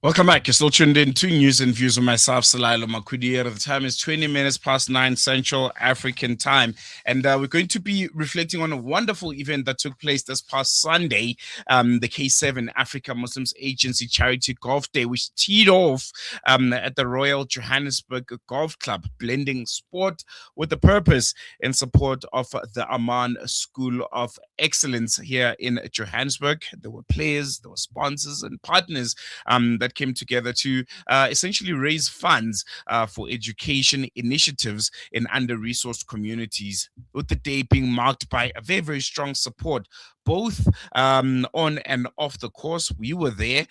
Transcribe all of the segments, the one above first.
Welcome back. You're still tuned in to News and Views with myself, Salailo Makudier. The time is 20 minutes past 9 Central African time. And we're going to be reflecting on a wonderful event that took place this past Sunday, the K7 Africa Muslims Agency Charity Golf Day, which teed off at the Royal Johannesburg Golf Club, blending sport with a purpose in support of the Amman School of Excellence here in Johannesburg. There were players, there were sponsors and partners that came together to essentially raise funds for education initiatives in under-resourced communities, with the day being marked by a very, very strong support both on and off the course. We were there,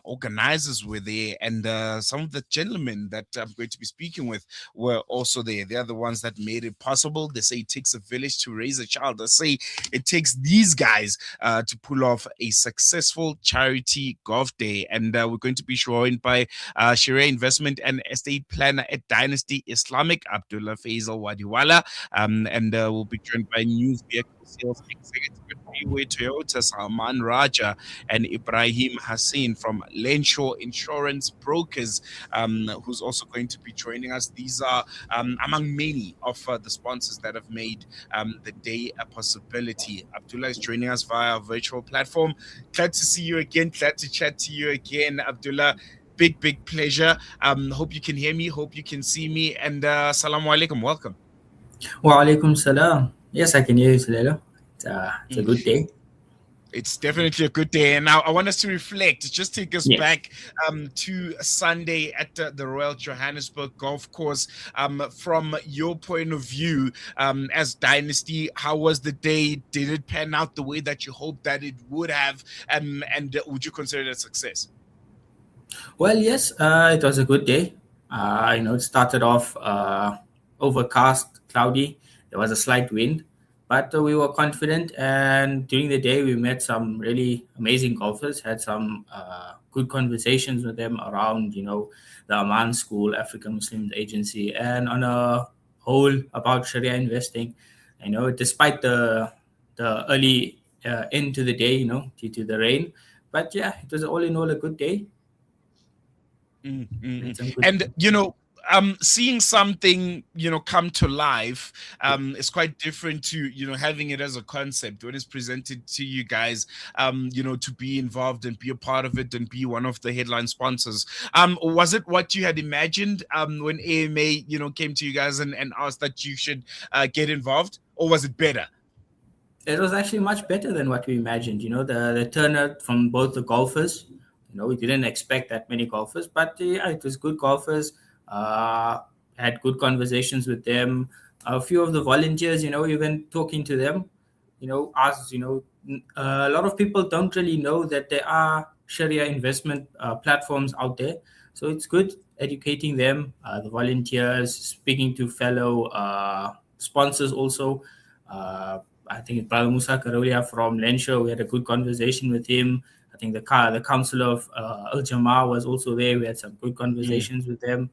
organizers were there, and some of the gentlemen that I'm going to be speaking with were also there. They're the ones that made it possible. They say it takes a village to raise a child. They say it takes these guys to pull off a successful charity golf day. And we're going to be joined by Shariah Investment and Estate Planner at Dynasty Islamic, Abdullah Fazel Wadiwala, and we'll be joined by new vehicle sales executive at Freeway Toyota, Salmaan Rajah, and Ibraheem Hassen from Lensure Insurance Brokers, who's also going to be joining us. These are among many of the sponsors that have made the day a possibility. Abdullah is joining us via a virtual platform. Glad to see you again. Glad to chat to you again, Abdullah. Big pleasure. Hope you can hear me. Hope you can see me. And assalamu alaikum. Welcome. Wa alaikum salam. Yes, I can hear you, Salelo. It's a good day. It's definitely a good day. And now I want us to reflect, just take us back to Sunday at the Royal Johannesburg Golf Course. From your point of view, as Dynasty, how was the day? Did it pan out the way that you hoped that it would have? And would you consider it a success? Well, yes, it was a good day. It started off overcast, cloudy. There was a slight wind, but we were confident. And during the day, we met some really amazing golfers, had some good conversations with them around, the Amman School, African Muslims Agency, and on a whole about Sharia investing. Despite the early end to the day, due to the rain. But yeah, it was all in all a good day. And seeing something come to life is quite different to having it as a concept when it's presented to you guys, to be involved and be a part of it and be one of the headline sponsors. Was it what you had imagined when AMA came to you guys and asked that you should get involved, or was it better? It was actually much better than what we imagined. The turnout from both the golfers. We didn't expect that many golfers, but yeah, it was good golfers. Had good conversations with them. A few of the volunteers, even talking to them, asked, a lot of people don't really know that there are Sharia investment platforms out there. So it's good educating them, the volunteers, speaking to fellow sponsors also. I think Brother Musa Karolia from Lensure, we had a good conversation with him. I think the council of Al Jamaa was also there. We had some good conversations with them.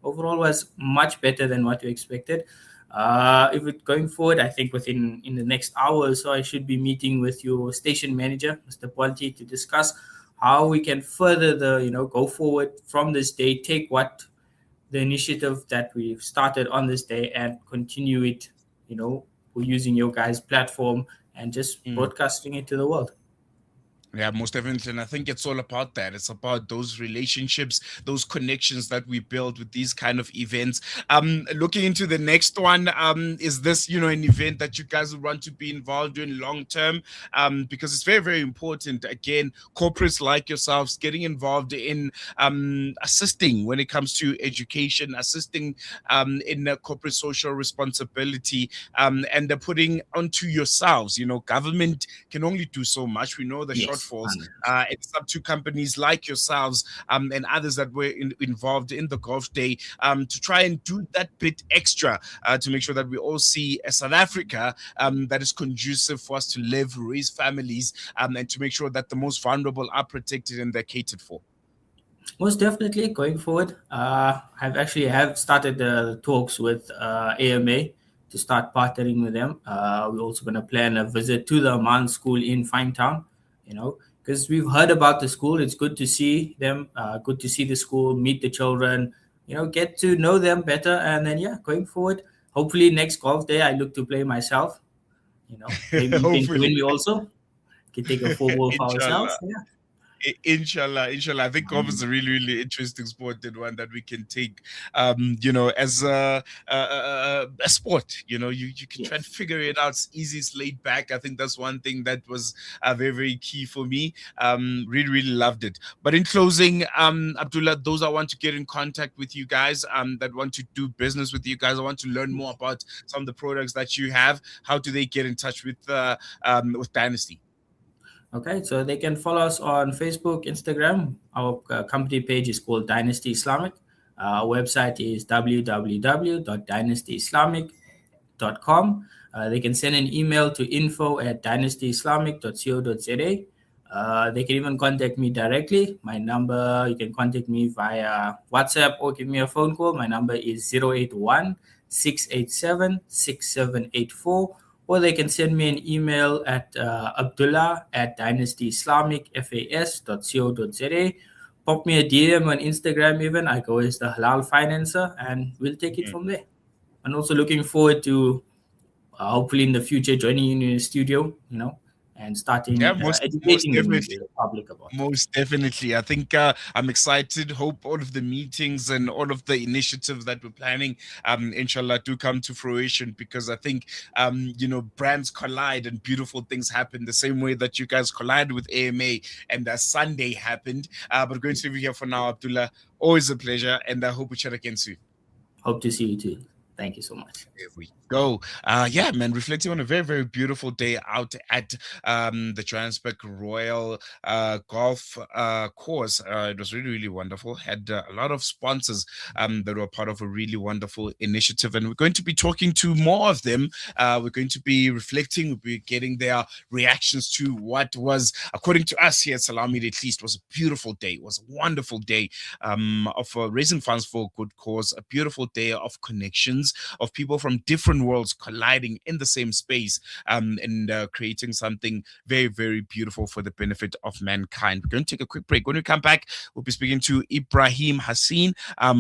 Overall was much better than what we expected. If it's going forward, I think in the next hour or so, I should be meeting with your station manager, Mr. Ponti, to discuss how we can further go forward from this day, take what the initiative that we've started on this day and continue it, we're using your guys' platform and just broadcasting it to the world. Yeah, most definitely. And I think it's all about that. It's about those relationships, those connections that we build with these kind of events. Looking into the next one, is this, an event that you guys would want to be involved in long term? Because it's very, very important. Again, corporates like yourselves getting involved in assisting when it comes to education, assisting in corporate social responsibility, and putting onto yourselves. Government can only do so much. We know the shortfalls. It's up to companies like yourselves and others that were involved in the golf day to try and do that bit extra to make sure that we all see a South Africa that is conducive for us to live, raise families, and to make sure that the most vulnerable are protected and they're catered for. Most definitely going forward. I've actually started the talks with AMA to start partnering with them. We're also going to plan a visit to the Amman School in Finetown, because we've heard about the school. It's good to see them, good to see the school, meet the children, get to know them better. And then, going forward, hopefully next golf day, I look to play myself. Maybe you can join Hopefully. me also. Can take a 4 ball for Inshallah. ourselves. Yeah. Inshallah. I think golf is a really, really interesting sport and one that we can take, as a sport. You can try and figure it out. It's easy, it's laid back. I think that's one thing that was very, very key for me. Really, really loved it. But in closing, Abdullah, those I want to get in contact with you guys, that want to do business with you guys, I want to learn more about some of the products that you have. How do they get in touch with Dynasty? Okay, so they can follow us on Facebook, Instagram. Our company page is called Dynasty Islamic. Our website is www.dynastyislamic.com. They can send an email to info@dynastyislamic.co.za. They can even contact me directly. My number, you can contact me via WhatsApp or give me a phone call. My number is 081 687 6784. Or they can send me an email at abdullah@dynastyislamic.co.za. Pop me a DM on Instagram even. I go as the Halal Financer, and we'll take it from there. And also looking forward to hopefully in the future joining you in the studio, and starting educating the public about it. Most definitely. I think I'm excited. Hope all of the meetings and all of the initiatives that we're planning, inshallah, do come to fruition, because I think, brands collide and beautiful things happen the same way that you guys collided with AMA and Sunday happened. But going to be here for now, Abdullah. Always a pleasure, and I hope we chat again soon. Hope to see you too. Thank you so much. There we go. Man, reflecting on a very, very beautiful day out at the Johannesburg Royal Golf Course. It was really, really wonderful. Had a lot of sponsors that were part of a really wonderful initiative, and we're going to be talking to more of them. We're going to be reflecting, we'll be getting their reactions to what was, according to us here at Salam Media, at least, was a beautiful day. It was a wonderful day of raising funds for a good cause, a beautiful day of connections, of people from different worlds colliding in the same space, and creating something very, very beautiful for the benefit of mankind. We're going to take a quick break. When we come back, we'll be speaking to Ibraheem Hassen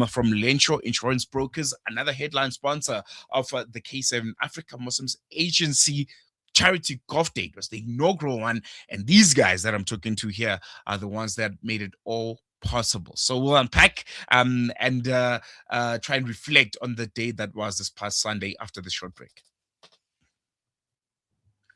from Lensure Insurance Brokers, another headline sponsor of the K7 Africa Muslims Agency Charity Golf Day. It was the inaugural one, and these guys that I'm talking to here are the ones that made it all possible. So we'll unpack and try and reflect on the day that was this past Sunday after the short break.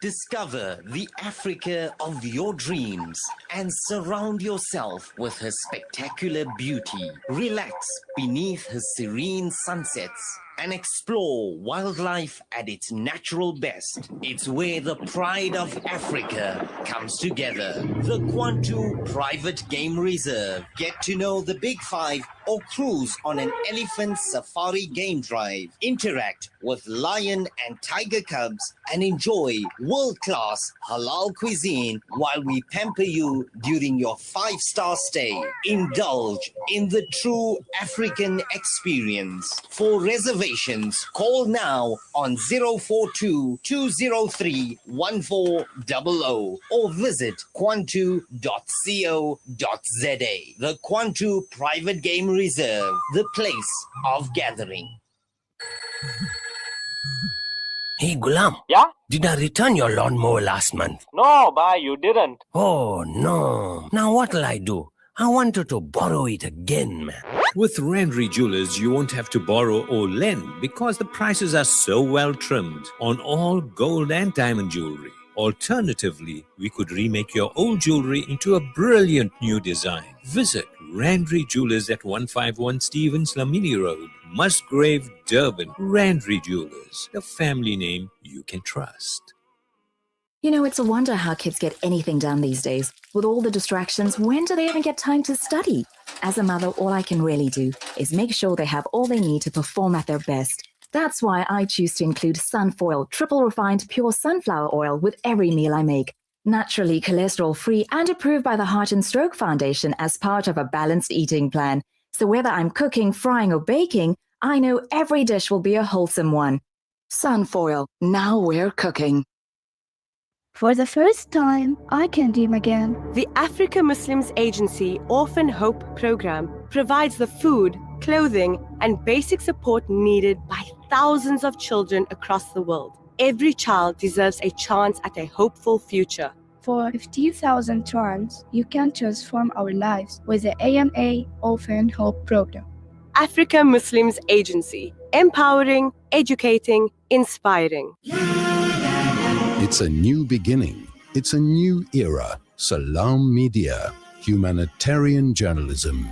Discover the Africa of your dreams and surround yourself with her spectacular beauty. Relax beneath her serene sunsets and explore wildlife at its natural best. It's where the pride of Africa comes together. The Kwantu Private Game Reserve. Get to know the Big Five or cruise on an elephant safari game drive. Interact with lion and tiger cubs and enjoy world-class halal cuisine while we pamper you during your 5-star stay. Indulge in the true African experience. For reservations, call now on 042-203-1400 or visit kwantu.co.za. The Kwantu Private Game Reserve, the place of gathering. Hey, Gulam. Yeah? Did I return your lawnmower last month? No, bye, you didn't. Oh, no. Now what'll I do? I wanted to borrow it again, man. With Randry Jewelers, you won't have to borrow or lend because the prices are so well trimmed on all gold and diamond jewelry. Alternatively, we could remake your old jewelry into a brilliant new design. Visit Randry Jewelers at 151 Stevens Lamini Road, Musgrave, Durban. Randry Jewelers, the family name you can trust. You know, it's a wonder how kids get anything done these days. With all the distractions, when do they even get time to study? As a mother, all I can really do is make sure they have all they need to perform at their best. That's why I choose to include Sunfoil, triple refined pure sunflower oil with every meal I make. Naturally cholesterol-free and approved by the Heart and Stroke Foundation as part of a balanced eating plan. So whether I'm cooking, frying or baking, I know every dish will be a wholesome one. Sunfoil, now we're cooking. For the first time, I can dream again. The Africa Muslims Agency Orphan Hope Program provides the food, clothing, and basic support needed by thousands of children across the world. Every child deserves a chance at a hopeful future. For 15,000 trans, you can transform our lives with the AMA Orphan Hope Program. Africa Muslims Agency, empowering, educating, inspiring. It's a new beginning. It's a new era. Salam Media, humanitarian journalism.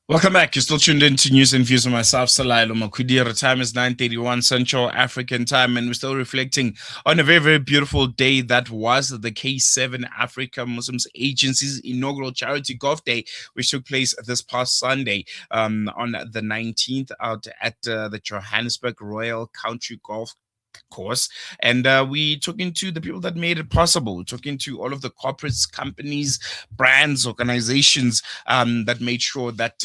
Welcome back. You're still tuned in to News and Views with myself, Salilo Makudir. The time is 9:31 Central African time, and we're still reflecting on a very, very beautiful day that was the K7 Africa Muslims Agency's inaugural charity golf day, which took place this past Sunday on the 19th out at the Johannesburg Royal Country Golf course. And we took into the people that made it possible. We took into all of the corporates, companies, brands, organizations that made sure that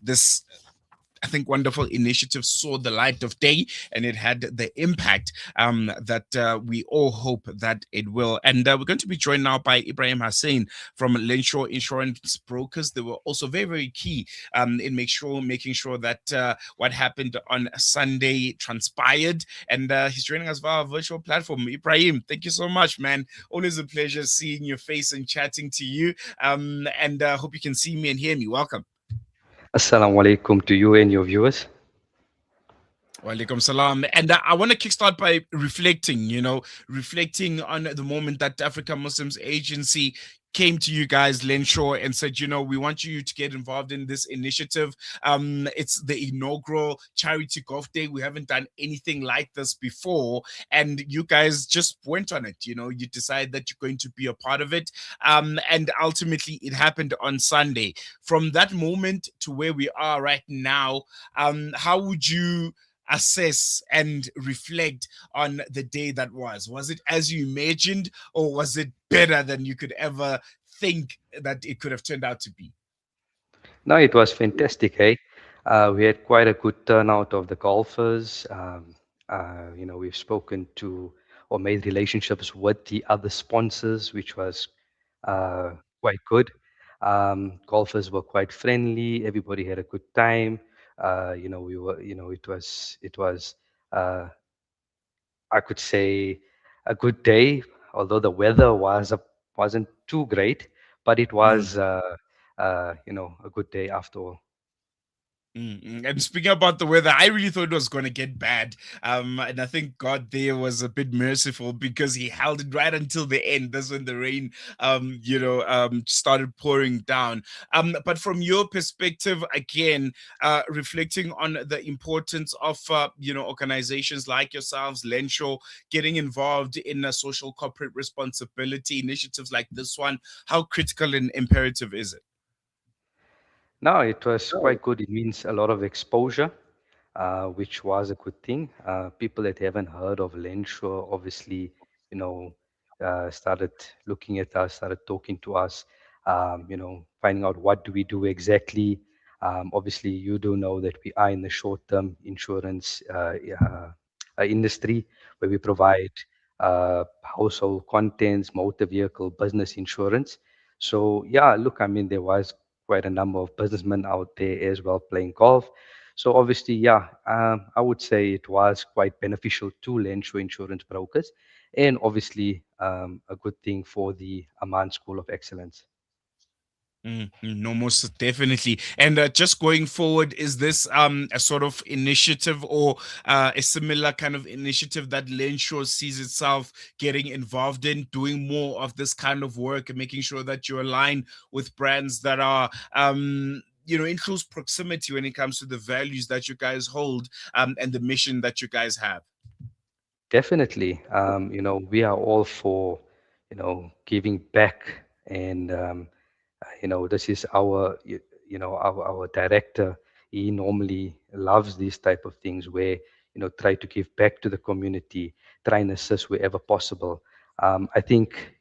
this I think wonderful initiative saw the light of day, and it had the impact that we all hope that it will. And we're going to be joined now by Ibraheem Hassen from Lensure Insurance Brokers. They were also very, very key in making sure that what happened on Sunday transpired. And he's joining us via our virtual platform. Ibraheem, thank you so much, man. Always a pleasure seeing your face and chatting to you. And hope you can see me and hear me. Welcome. Assalamu alaikum to you and your viewers. Walaikum salam. And I want to kickstart by reflecting on the moment that Africa Muslims Agency came to you guys, Lensure, and said, we want you to get involved in this initiative. It's the inaugural charity golf day. We haven't done anything like this before. And you guys just went on it. You decide that you're going to be a part of it. And ultimately, it happened on Sunday. From that moment to where we are right now, how would you assess and reflect on the day that was? Was it as you imagined, or was it better than you could ever think that it could have turned out to be? No, it was fantastic, hey? We had quite a good turnout of the golfers. We've spoken to or made relationships with the other sponsors, which was quite good. Golfers were quite friendly. Everybody had a good time. It was I could say a good day, although the weather wasn't too great, but it was a good day after all. And speaking about the weather, I really thought it was going to get bad. And I think God there was a bit merciful because he held it right until the end. That's when the rain, started pouring down. But from your perspective, again, reflecting on the importance of, organizations like yourselves, Lensure, getting involved in a social corporate responsibility initiatives like this one, how critical and imperative is it? No, it was quite good. It means a lot of exposure, which was a good thing. People that haven't heard of Lensure obviously, started looking at us, started talking to us, finding out what do we do exactly. Obviously, you do know that we are in the short-term insurance industry, where we provide household contents, motor vehicle, business insurance. So yeah, look, I mean, there was quite a number of businessmen out there as well playing golf. So obviously, yeah, I would say it was quite beneficial to Lensure Insurance Brokers, and obviously a good thing for the Amman School of Excellence. No, most definitely. And just going forward, is this a sort of initiative or a similar kind of initiative that Lensure sees itself getting involved in, doing more of this kind of work and making sure that you align with brands that are in close proximity when it comes to the values that you guys hold and the mission that you guys have? Definitely. We are all for, giving back, and this is our director. He normally loves these type of things where, try to give back to the community, try and assist wherever possible. I think,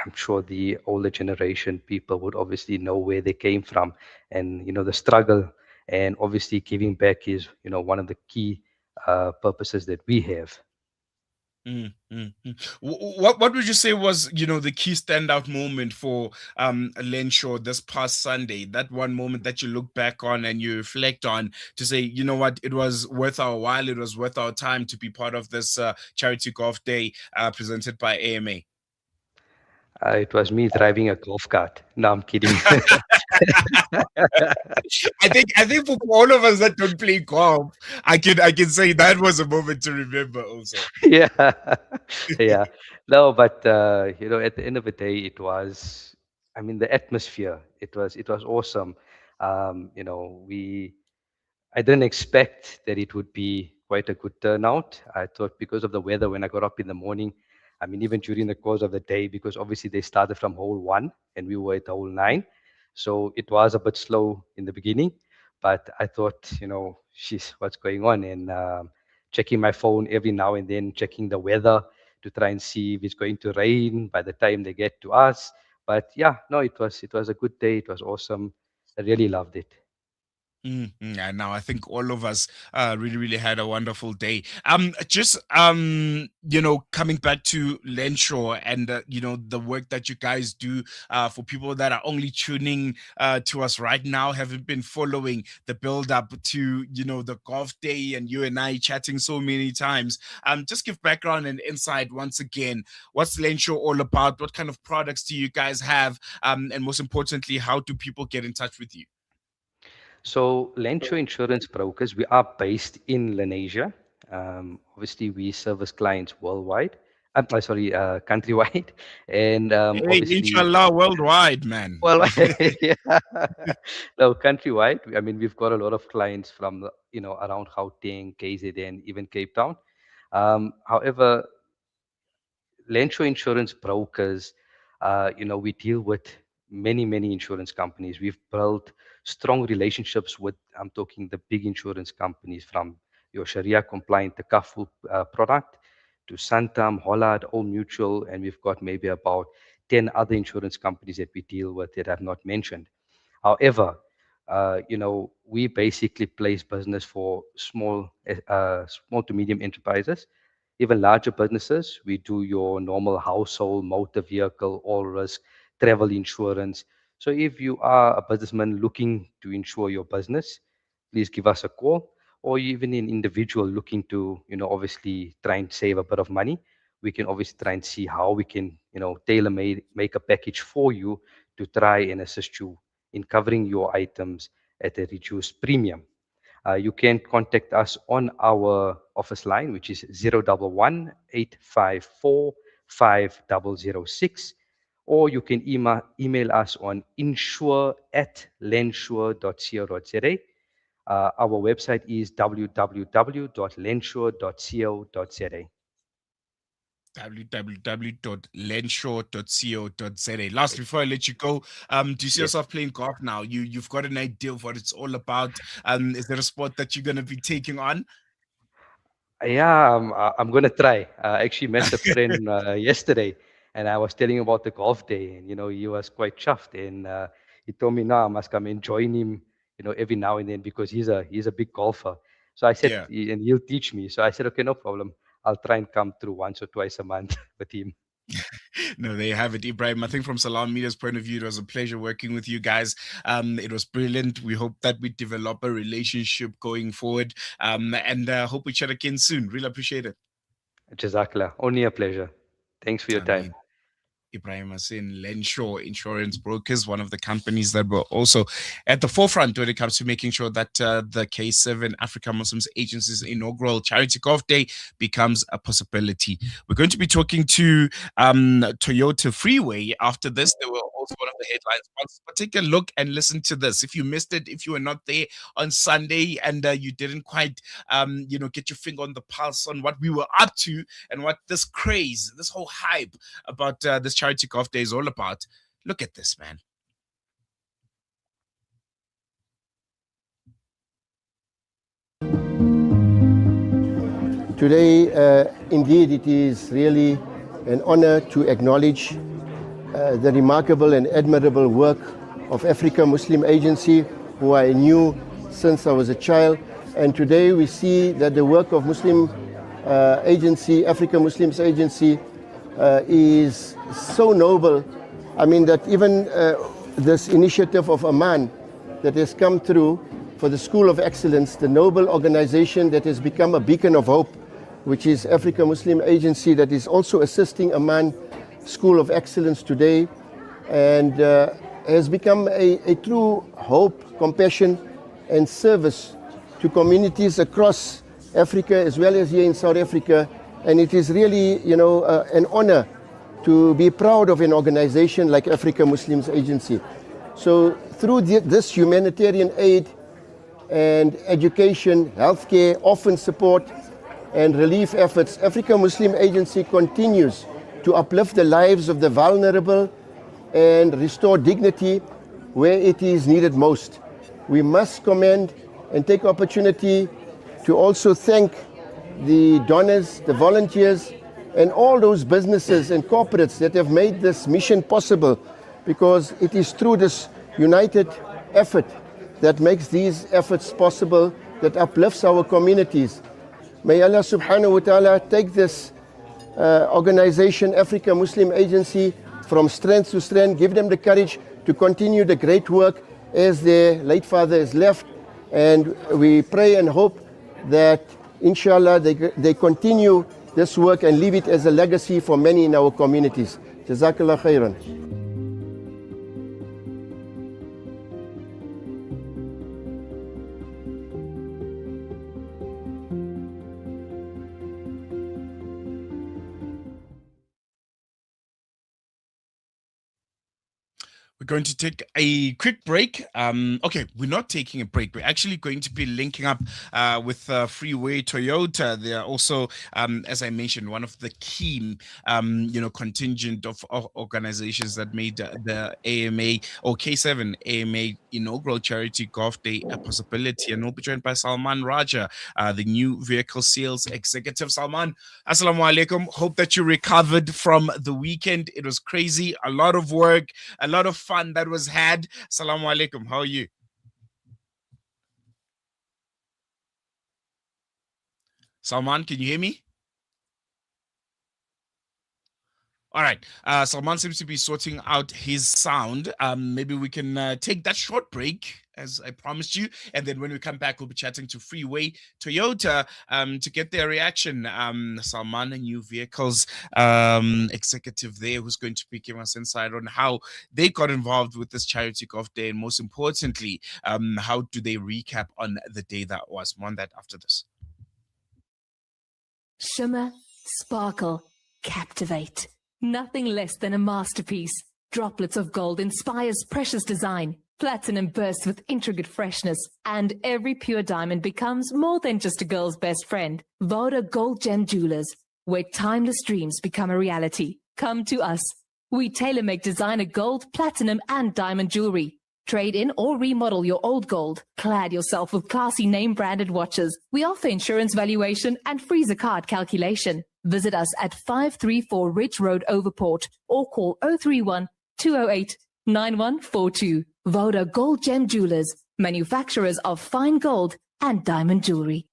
I'm sure the older generation people would obviously know where they came from, and the struggle, and obviously giving back is one of the key purposes that we have. What would you say was, the key standout moment for Lensure this past Sunday? That one moment that you look back on and you reflect on to say, you know what, it was worth our while, it was worth our time to be part of this charity golf day presented by AMA. It was me driving a golf cart. No, I'm kidding. I think for all of us that don't play golf, I can say that was a moment to remember also. Yeah, yeah. No, but at the end of the day, it was. I mean, the atmosphere. It was awesome. I didn't expect that it would be quite a good turnout. I thought because of the weather when I got up in the morning, I mean, even during the course of the day, because obviously they started from hole 1 and we were at hole 9. So it was a bit slow in the beginning, but I thought, she's what's going on? And checking my phone every now and then, checking the weather to try and see if it's going to rain by the time they get to us. But yeah, no, it was a good day. It was awesome. I really loved it. Yeah, now I think all of us really, really had a wonderful day. Just coming back to Lensure and the work that you guys do for people that are only tuning to us right now, haven't been following the build up to the golf day and you and I chatting so many times. Just give background and insight once again. What's Lensure all about? What kind of products do you guys have? And most importantly, how do people get in touch with you? So, Lensure Insurance Brokers, we are based in Lenasia. Obviously, we service clients worldwide. Countrywide, and obviously, inshallah, worldwide, man. Worldwide, yeah. No, countrywide. I mean, we've got a lot of clients from around Gauteng, KZN, even Cape Town. However, Lensure Insurance Brokers, we deal with many insurance companies. We've built strong relationships with, I'm talking the big insurance companies, from your Shariah compliant, the Kafu product, to Santam, Hollard, Old Mutual, and we've got maybe about 10 other insurance companies that we deal with that I've not mentioned. However, we basically place business for small to medium enterprises. Even larger businesses, we do your normal household, motor vehicle, all risk, travel insurance. So if you are a businessman looking to insure your business, please give us a call. Or even an individual looking to, obviously try and save a bit of money, we can obviously try and see how we can, make a package for you to try and assist you in covering your items at a reduced premium. You can contact us on our office line, which is 011 854 5006, or you can email us on insure@lensure.co.za. Our website is www.lensure.co.za. www.lensure.co.za. Last, before I let you go, do you see yourself playing golf now? You've got an idea of what it's all about. Is there a sport that you're going to be taking on? Yeah, I'm going to try. I actually met a friend yesterday, and I was telling him about the golf day, and he was quite chuffed, and he told me, "No, I must come and join him, every now and then, because he's a big golfer." So I said, and he'll teach me. So I said, okay, no problem. I'll try and come through once or twice a month with him. No, there you have it, Ibraheem. I think from Salmaan Media's point of view, it was a pleasure working with you guys. It was brilliant. We hope that we develop a relationship going forward, and hope we chat again soon. Really appreciate it. Jazakallah. Only a pleasure. Thanks for your time. Ibraheem Hassen, Lensure Insurance Brokers, one of the companies that were also at the forefront when it comes to making sure that the K7 Africa Muslims Agency's inaugural Charity Golf Day becomes a possibility. We're going to be talking to Toyota Freeway after this. They were also one of the headlines. But take a look and listen to this. If you missed it, if you were not there on Sunday and you didn't quite, get your finger on the pulse on what we were up to and what this craze, this whole hype about this Charity Golf Day is all about. Look at this, man. Today, indeed, it is really an honor to acknowledge the remarkable and admirable work of Africa Muslim Agency, who I knew since I was a child. And today we see that the work of Muslim Agency, African Muslims Agency, is so noble. I mean that even this initiative of Amman that has come through for the School of Excellence, the noble organization that has become a beacon of hope, which is African Muslim Agency, that is also assisting Amman School of Excellence today, and has become a true hope, compassion and service to communities across Africa as well as here in South Africa. And it is really, an honor to be proud of an organization like African Muslims Agency. So through this humanitarian aid and education, healthcare, orphan support and relief efforts, African Muslim Agency continues to uplift the lives of the vulnerable and restore dignity where it is needed most. We must commend and take opportunity to also thank the donors, the volunteers, and all those businesses and corporates that have made this mission possible, because it is through this united effort that makes these efforts possible, that uplifts our communities. May Allah subhanahu wa ta'ala take this organization, African Muslim Agency, from strength to strength, give them the courage to continue the great work as their late father has left. And we pray and hope that inshallah they continue this work and leave it as a legacy for many in our communities. Jazakallah khairan. We're going to take a quick break. Okay, we're not taking a break. We're actually going to be linking up with Freeway Toyota. They are also, as I mentioned, one of the key, contingent of organizations that made the AMA or K7 AMA inaugural charity golf day a possibility. And we'll be joined by Salmaan Rajah, the new vehicle sales executive. Salmaan, assalamu alaikum. Hope that you recovered from the weekend. It was crazy, a lot of work, a lot of fun that was had. Assalamu alaikum. How are you? Salmaan, can you hear me? All right. Salmaan seems to be sorting out his sound. Maybe we can take that short break, as I promised you. And then when we come back, we'll be chatting to Freeway Toyota to get their reaction. Salmaan, a new vehicles executive there, who's going to be giving us insight on how they got involved with this charity golf day. And most importantly, how do they recap on the day that was? More on that after this. Shimmer, sparkle, captivate. Nothing less than a masterpiece. Droplets of gold inspires precious design. Platinum bursts with intricate freshness. And every pure diamond becomes more than just a girl's best friend. Voda Gold Gem Jewelers, where timeless dreams become a reality. Come to us. We tailor-make designer gold, platinum, and diamond jewelry. Trade in or remodel your old gold. Clad yourself with classy name-branded watches. We offer insurance valuation and freezer card calculation. Visit us at 534 Ridge Road, Overport, or call 031-208-9142. Voda Gold Gem Jewelers, manufacturers of fine gold and diamond jewelry.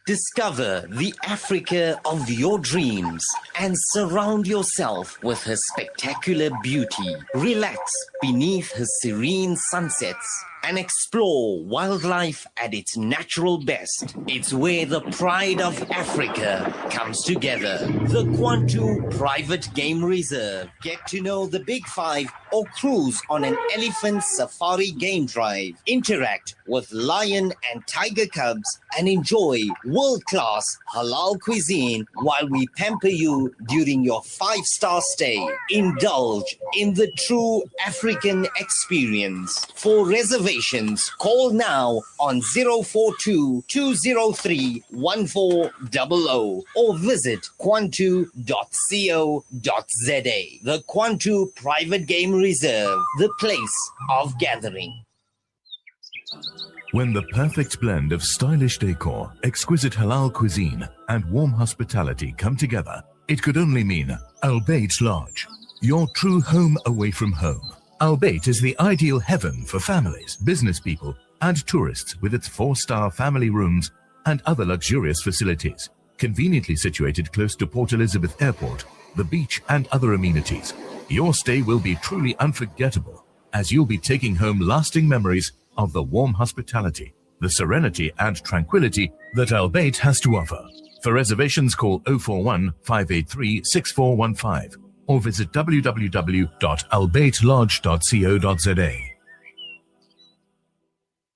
Discover the Africa of your dreams and surround yourself with her spectacular beauty. Relax beneath her serene sunsets and explore wildlife at its natural best. It's where the pride of Africa comes together. The Kwantu Private Game Reserve. Get to know the Big Five or cruise on an elephant safari game drive. Interact with lion and tiger cubs and enjoy world-class halal cuisine while we pamper you during your 5-star stay. Indulge in the true African experience. For reservations, call now on 042-203-1400 or visit kwantu.co.za. The Kwantu Private Game Reserve, the place of gathering. When the perfect blend of stylish decor, exquisite halal cuisine, and warm hospitality come together, it could only mean Al Bayt Lodge, your true home away from home. Al Bayt is the ideal heaven for families, business people, and tourists with its 4-star family rooms and other luxurious facilities. Conveniently situated close to Port Elizabeth Airport, the beach and other amenities, your stay will be truly unforgettable as you'll be taking home lasting memories of the warm hospitality, the serenity and tranquility that Albait has to offer. For reservations, call 041 583 6415 or visit www.albaitlodge.co.za.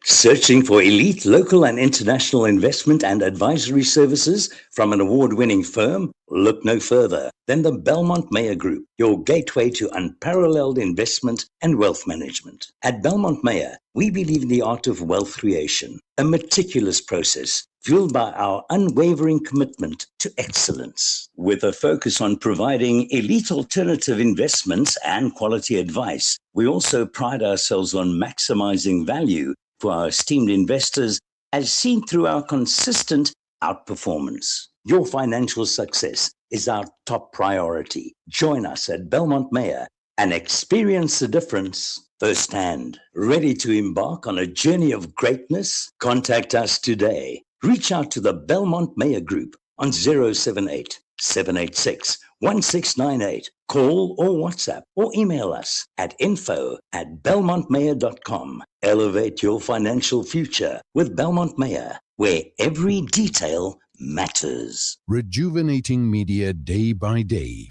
Searching for elite local and international investment and advisory services from an award-winning firm? Look no further than the Belmont Mayer Group, your gateway to unparalleled investment and wealth management. At Belmont Mayer, we believe in the art of wealth creation, a meticulous process fueled by our unwavering commitment to excellence. With a focus on providing elite alternative investments and quality advice, we also pride ourselves on maximizing value for our esteemed investors, as seen through our consistent outperformance. Your financial success is our top priority. Join us at Belmont Mayer and experience the difference firsthand. Ready to embark on a journey of greatness? Contact us today. Reach out to the Belmont Mayer Group on 078 786 1698. Call or WhatsApp or email us at info@belmontmayer.com. Elevate your financial future with Belmont Mayer, where every detail matters. Rejuvenating media day by day.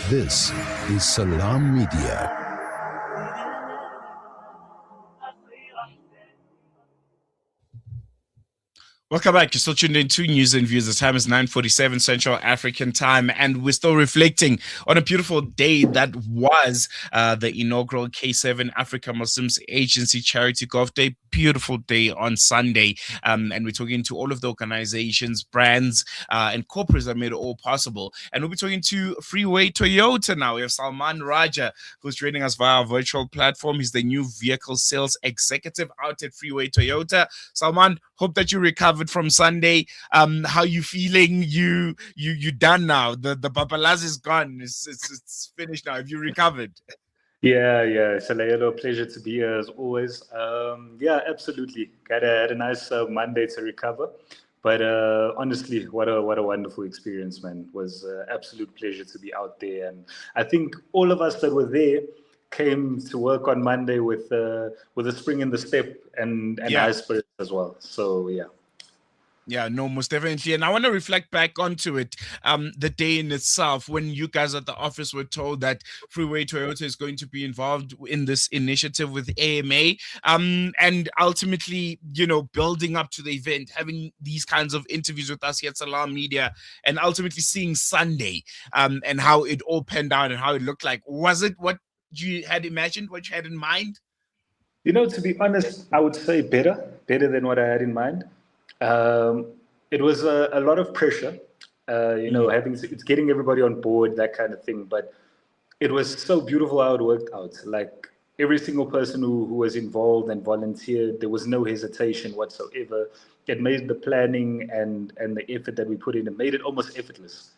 This is Salam Media. Welcome back. You're still tuned in to News and Views. The time is 9:47 Central African Time, and we're still reflecting on a beautiful day that was the inaugural K7 Africa Muslims Agency Charity Golf Day. Beautiful day on Sunday, and we're talking to all of the organizations, brands, and corporates that made it all possible. And we'll be talking to Freeway Toyota now. We have Salmaan Rajah, who's joining us via our virtual platform. He's the new vehicle sales executive out at Freeway Toyota. Salmaan, hope that you recovered from Sunday. How you feeling? You done now? The babalaz is gone. It's finished now. Have you recovered? Yeah. Shariah, pleasure to be here as always. Yeah, absolutely. Had a nice Monday to recover. But honestly, what a wonderful experience, man. It was absolute pleasure to be out there. And I think all of us that were there came to work on Monday with a spring in the step and high spirits as well. So, yeah. Yeah, no, most definitely. And I want to reflect back onto it, the day in itself, when you guys at the office were told that Freeway Toyota is going to be involved in this initiative with AMA, and ultimately, building up to the event, having these kinds of interviews with us here at Salam Media, and ultimately seeing Sunday, and how it all panned out and how it looked like. Was it what you had imagined, what you had in mind? To be honest, I would say better than what I had in mind. It was a lot of pressure, it's getting everybody on board, that kind of thing. But it was so beautiful how it worked out. Like every single person who was involved and volunteered, there was no hesitation whatsoever. It made the planning and the effort that we put in, it made it almost effortless.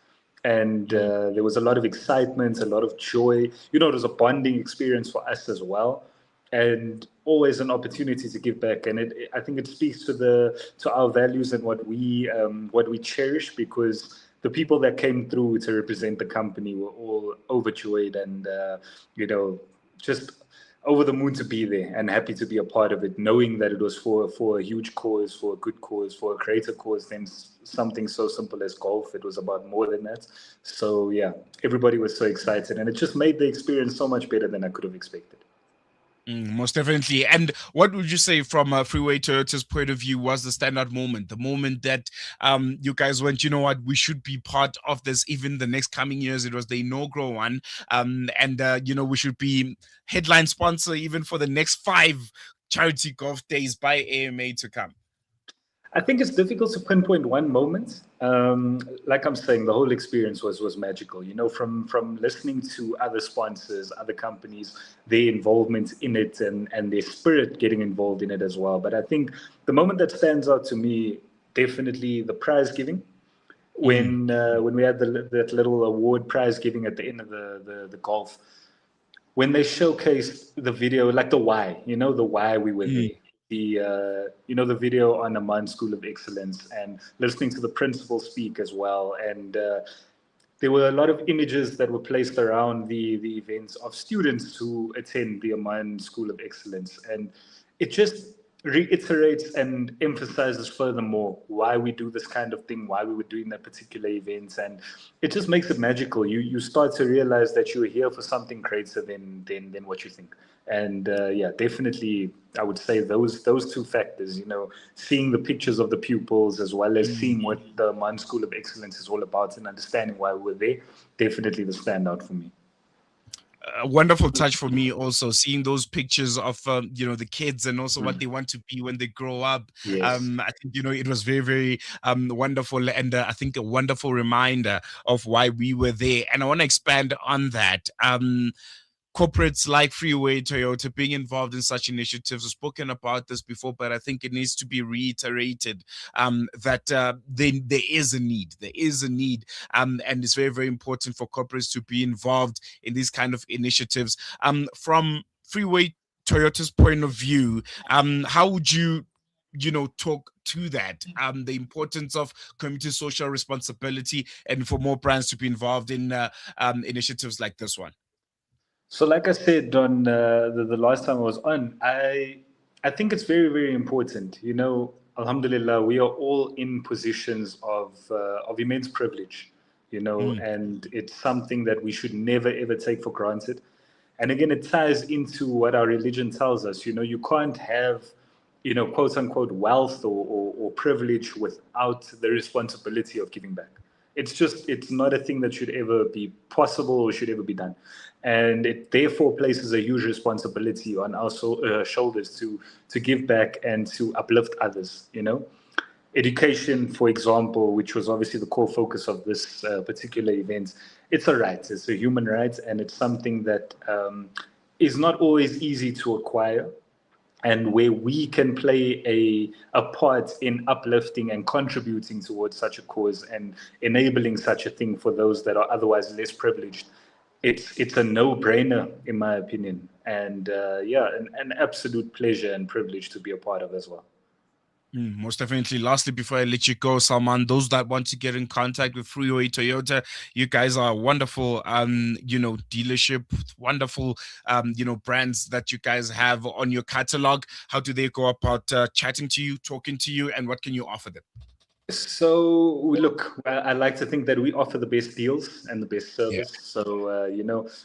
And there was a lot of excitement, a lot of joy. It was a bonding experience for us as well. And always an opportunity to give back, and I think it speaks to our values and what we cherish, because the people that came through to represent the company were all overjoyed and just over the moon to be there and happy to be a part of it, knowing that it was for a huge cause, for a good cause, for a greater cause than something so simple as golf. It was about more than that. So yeah, everybody was so excited, and it just made the experience so much better than I could have expected. Most definitely. And what would you say from Freeway Toyota's point of view was the standout moment, the moment that you guys went, you know what, we should be part of this even the next coming years? It was the inaugural one, and we should be headline sponsor even for the next 5 charity golf days by AMA to come. I think it's difficult to pinpoint one moment. Like I'm saying, the whole experience was magical. From listening to other sponsors, other companies, their involvement in it, and their spirit getting involved in it as well. But I think the moment that stands out to me, definitely the prize giving. When we had that little award prize giving at the end of the golf, when they showcased the video, like the why, the why we were there. the video on Amman School of Excellence and listening to the principal speak as well. And there were a lot of images that were placed around the events of students who attend the Amman School of Excellence. And it just reiterates and emphasizes furthermore why we do this kind of thing, why we were doing that particular event. And it just makes it magical. You start to realize that you are here for something greater than what you think. And yeah, definitely, I would say those two factors, seeing the pictures of the pupils as well as seeing what the Amman School of Excellence is all about and understanding why we're there, definitely the standout for me. A wonderful touch for me also, seeing those pictures of the kids and also what they want to be when they grow up. Yes. I think it was very, very wonderful, and I think a wonderful reminder of why we were there. And I want to expand on that. Corporates like Freeway Toyota being involved in such initiatives. We've spoken about this before, but I think it needs to be reiterated that there is a need. There is a need, and it's very, very important for corporates to be involved in these kind of initiatives. From Freeway Toyota's point of view, how would you talk to that, the importance of community social responsibility and for more brands to be involved in initiatives like this one? So like I said on the last time I was on, I think it's very, very important. Alhamdulillah, we are all in positions of immense privilege, and it's something that we should never, ever take for granted. And again, it ties into what our religion tells us. You can't have, quote unquote, wealth or privilege without the responsibility of giving back. It's not a thing that should ever be possible or should ever be done. And it therefore places a huge responsibility on our shoulders to give back and to uplift others, Education, for example, which was obviously the core focus of this particular event, it's a right, it's a human right, and it's something that is not always easy to acquire. And where we can play a part in uplifting and contributing towards such a cause and enabling such a thing for those that are otherwise less privileged, it's a no-brainer, in my opinion. And an absolute pleasure and privilege to be a part of as well. Most definitely. Lastly, before I let you go, Salmaan, those that want to get in contact with Freeway Toyota, you guys are a wonderful, dealership, wonderful, brands that you guys have on your catalog. How do they go about chatting to you, talking to you, and what can you offer them? So look, I like to think that we offer the best deals and the best service. Yeah. So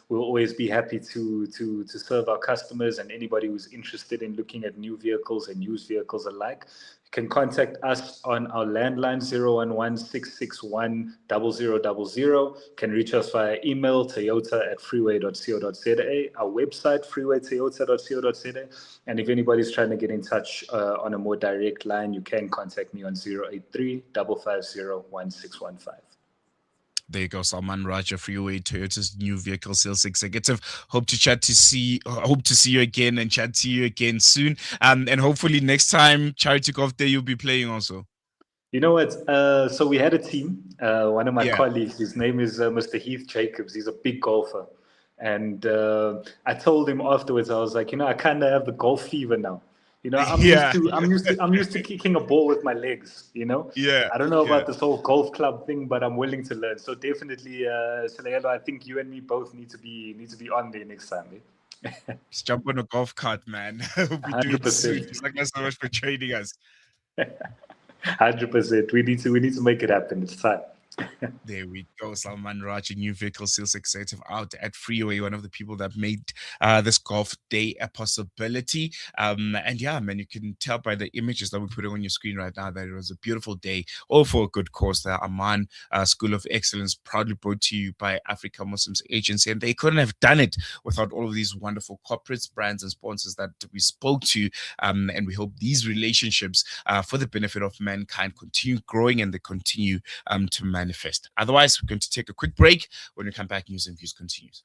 we'll always be happy to serve our customers and anybody who's interested in looking at new vehicles and used vehicles alike. You can contact us on our landline 011-661-0000. Can reach us via email toyota@freeway.co.za, our website freewaytoyota.co.za, and if anybody's trying to get in touch on a more direct line, you can contact me on 083-550-1615. There you go, Salmaan Rajah, Freeway Toyota's new vehicle sales executive. Hope to see you again and chat to you again soon. And hopefully next time, Charity Golf Day, you'll be playing also. You know what? So we had a team. One of my colleagues, his name is Mr. Heath Jacobs. He's a big golfer. And I told him afterwards, I was like, I kind of have the golf fever now. I'm used to kicking a ball with my legs, Yeah. I don't know about this whole golf club thing, but I'm willing to learn. So definitely, Shariah, I think you and me both need to be on there next time. Just jump on a golf cart, man. We'll be doing it soon. Thank you so much for training us. 100%. We need to make it happen. It's time. There we go. Salmaan Rajah, new vehicle sales executive out at Freeway, one of the people that made this golf day a possibility. And yeah, man, you can tell by the images that we're putting on your screen right now that it was a beautiful day, all for a good cause. The Amman School of Excellence, proudly brought to you by Africa Muslims Agency, and they couldn't have done it without all of these wonderful corporates, brands, and sponsors that we spoke to. And we hope these relationships, for the benefit of mankind, continue growing and they continue to manifest. Otherwise, we're going to take a quick break. When we come back, News and Views continues.